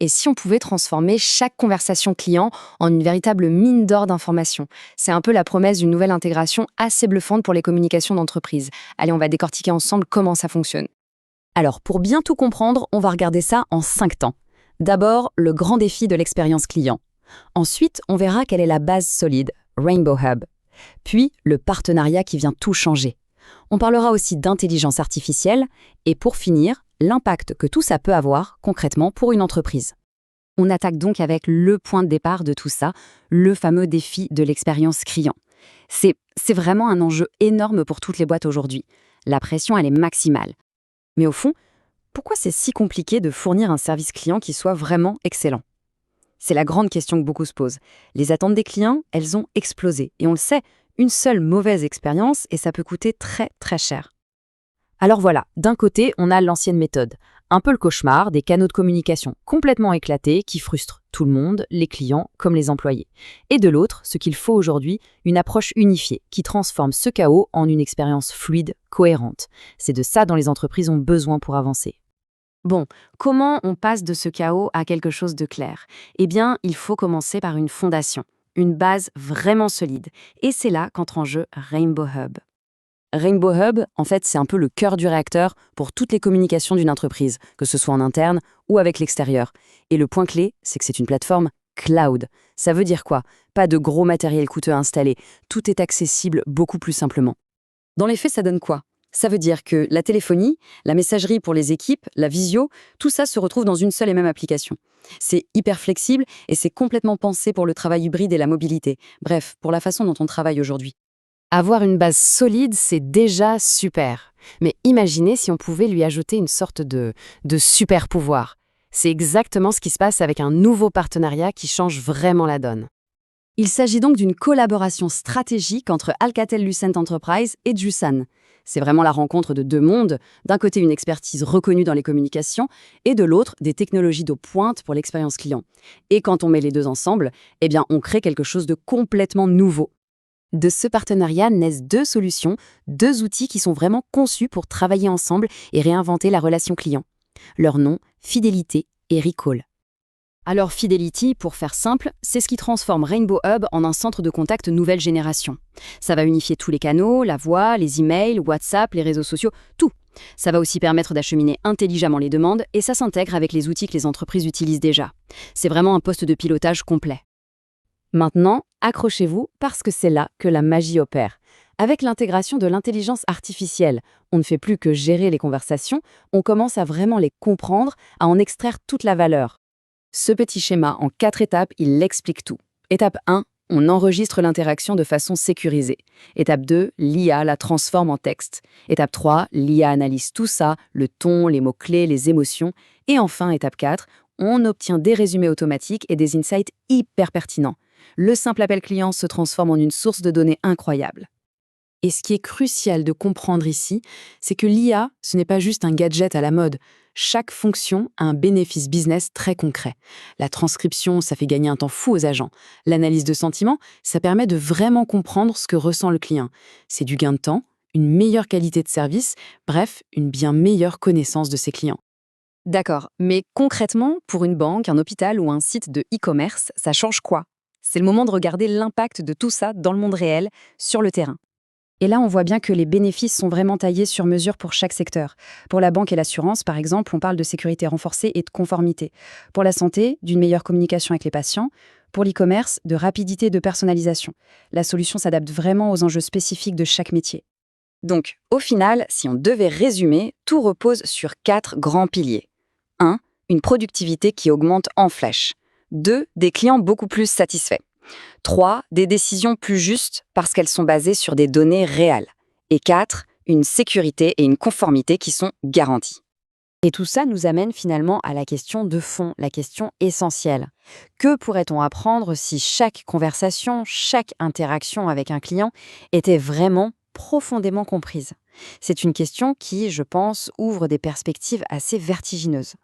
Et si on pouvait transformer chaque conversation client en une véritable mine d'or d'informations? C'est un peu la promesse d'une nouvelle intégration assez bluffante pour les communications d'entreprise. Allez, on va décortiquer ensemble comment ça fonctionne. Alors, pour bien tout comprendre, on va regarder ça en 5 temps. D'abord, le grand défi de l'expérience client. Ensuite, on verra quelle est la base solide, Rainbow Hub. Puis, le partenariat qui vient tout changer. On parlera aussi d'intelligence artificielle et pour finir, l'impact que tout ça peut avoir concrètement pour une entreprise. On attaque donc avec le point de départ de tout ça, le fameux défi de l'expérience client. C'est vraiment un enjeu énorme pour toutes les boîtes aujourd'hui. La pression, elle est maximale. Mais au fond, pourquoi c'est si compliqué de fournir un service client qui soit vraiment excellent? C'est la grande question que beaucoup se posent. Les attentes des clients, elles ont explosé. Et on le sait, une seule mauvaise expérience et ça peut coûter très très cher. Alors voilà, d'un côté, on a l'ancienne méthode, un peu le cauchemar des canaux de communication complètement éclatés qui frustrent tout le monde, les clients comme les employés. Et de l'autre, ce qu'il faut aujourd'hui, une approche unifiée qui transforme ce chaos en une expérience fluide, cohérente. C'est de ça dont les entreprises ont besoin pour avancer. Bon, comment on passe de ce chaos à quelque chose de clair? Eh bien, il faut commencer par une fondation, une base vraiment solide. Et c'est là qu'entre en jeu Rainbow Hub. Rainbow Hub, en fait, c'est un peu le cœur du réacteur pour toutes les communications d'une entreprise, que ce soit en interne ou avec l'extérieur. Et le point clé, c'est que c'est une plateforme cloud. Ça veut dire quoi? Pas de gros matériel coûteux à installer. Tout est accessible beaucoup plus simplement. Dans les faits, ça donne quoi? Ça veut dire que la téléphonie, la messagerie pour les équipes, la visio, tout ça se retrouve dans une seule et même application. C'est hyper flexible et c'est complètement pensé pour le travail hybride et la mobilité. Bref, pour la façon dont on travaille aujourd'hui. Avoir une base solide, c'est déjà super. Mais imaginez si on pouvait lui ajouter une sorte de super pouvoir. C'est exactement ce qui se passe avec un nouveau partenariat qui change vraiment la donne. Il s'agit donc d'une collaboration stratégique entre Alcatel-Lucent Enterprise et Jusan. C'est vraiment la rencontre de deux mondes, d'un côté une expertise reconnue dans les communications et de l'autre des technologies de pointe pour l'expérience client. Et quand on met les deux ensemble, eh bien on crée quelque chose de complètement nouveau. De ce partenariat naissent deux solutions, deux outils qui sont vraiment conçus pour travailler ensemble et réinventer la relation client. Leur nom, Fidelity et Recall. Alors Fidelity, pour faire simple, c'est ce qui transforme Rainbow Hub en un centre de contact nouvelle génération. Ça va unifier tous les canaux, la voix, les emails, WhatsApp, les réseaux sociaux, tout. Ça va aussi permettre d'acheminer intelligemment les demandes et ça s'intègre avec les outils que les entreprises utilisent déjà. C'est vraiment un poste de pilotage complet. Maintenant, accrochez-vous parce que c'est là que la magie opère. Avec l'intégration de l'intelligence artificielle, on ne fait plus que gérer les conversations, on commence à vraiment les comprendre, à en extraire toute la valeur. Ce petit schéma en 4 étapes, il explique tout. Étape 1, on enregistre l'interaction de façon sécurisée. Étape 2, l'IA la transforme en texte. Étape 3, l'IA analyse tout ça, le ton, les mots-clés, les émotions. Et enfin, étape 4, on obtient des résumés automatiques et des insights hyper pertinents. Le simple appel client se transforme en une source de données incroyable. Et ce qui est crucial de comprendre ici, c'est que l'IA, ce n'est pas juste un gadget à la mode. Chaque fonction a un bénéfice business très concret. La transcription, ça fait gagner un temps fou aux agents. L'analyse de sentiments, ça permet de vraiment comprendre ce que ressent le client. C'est du gain de temps, une meilleure qualité de service, bref, une bien meilleure connaissance de ses clients. D'accord, mais concrètement, pour une banque, un hôpital ou un site de e-commerce, ça change quoi? C'est le moment de regarder l'impact de tout ça dans le monde réel, sur le terrain. Et là, on voit bien que les bénéfices sont vraiment taillés sur mesure pour chaque secteur. Pour la banque et l'assurance, par exemple, on parle de sécurité renforcée et de conformité. Pour la santé, d'une meilleure communication avec les patients. Pour l'e-commerce, de rapidité et de personnalisation. La solution s'adapte vraiment aux enjeux spécifiques de chaque métier. Donc, au final, si on devait résumer, tout repose sur 4 grands piliers. 1. Une productivité qui augmente en flèche. 2. Des clients beaucoup plus satisfaits. 3. Des décisions plus justes parce qu'elles sont basées sur des données réelles. Et 4. Une sécurité et une conformité qui sont garanties. Et tout ça nous amène finalement à la question de fond, la question essentielle. Que pourrait-on apprendre si chaque conversation, chaque interaction avec un client était vraiment profondément comprise? C'est une question qui, je pense, ouvre des perspectives assez vertigineuses.